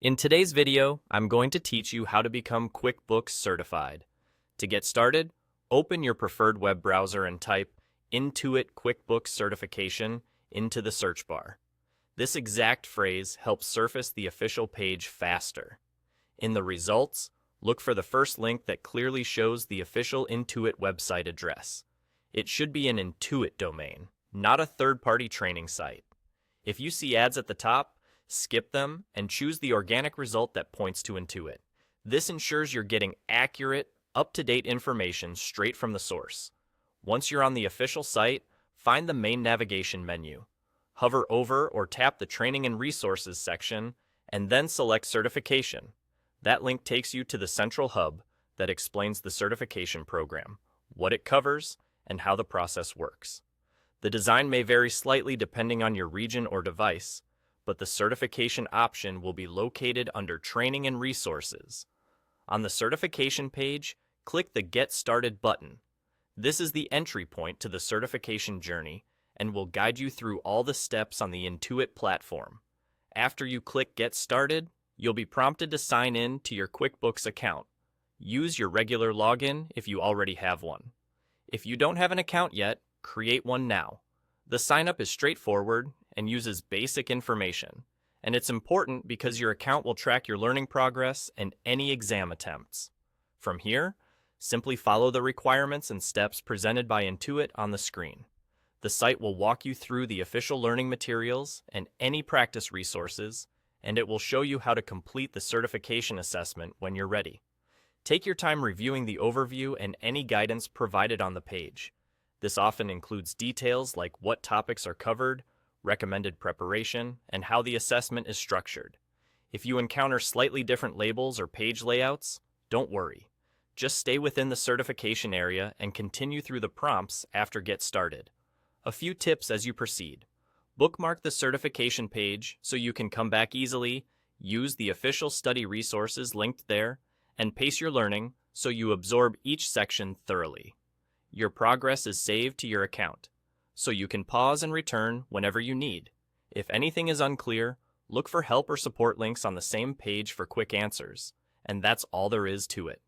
In today's video, I'm going to teach you how to become QuickBooks Certified. To get started, open your preferred web browser and type Intuit QuickBooks Certification into the search bar. This exact phrase helps surface the official page faster. In the results, look for the first link that clearly shows the official Intuit website address. It should be an Intuit domain, not a third-party training site. If you see ads at the top, skip them and choose the organic result that points to Intuit. This ensures you're getting accurate, up-to-date information straight from the source. Once you're on the official site, find the main navigation menu. Hover over or tap the Training and Resources section, and then select Certification. That link takes you to the central hub that explains the certification program, what it covers, and how the process works. The design may vary slightly depending on your region or device, but the certification option will be located under Training and Resources. On the certification page, click the Get Started button. This is the entry point to the certification journey and will guide you through all the steps on the Intuit platform. After you click Get Started, you'll be prompted to sign in to your QuickBooks account. Use your regular login if you already have one. If you don't have an account yet, create one now. The sign-up is straightforward and uses basic information, and it's important because your account will track your learning progress and any exam attempts. From here, simply follow the requirements and steps presented by Intuit on the screen. The site will walk you through the official learning materials and any practice resources, and it will show you how to complete the certification assessment when you're ready. Take your time reviewing the overview and any guidance provided on the page. This often includes details like what topics are covered, recommended preparation, and how the assessment is structured. If you encounter slightly different labels or page layouts, don't worry. Just stay within the certification area and continue through the prompts after Get Started. A few tips as you proceed. Bookmark the certification page so you can come back easily, use the official study resources linked there, and pace your learning so you absorb each section thoroughly. Your progress is saved to your account, so you can pause and return whenever you need. If anything is unclear, look for help or support links on the same page for quick answers, and that's all there is to it.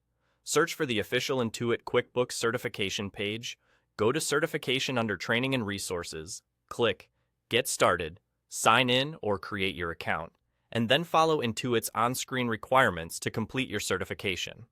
Search for the official Intuit QuickBooks certification page, go to Certification under Training and Resources, click Get Started, sign in or create your account, and then follow Intuit's on-screen requirements to complete your certification.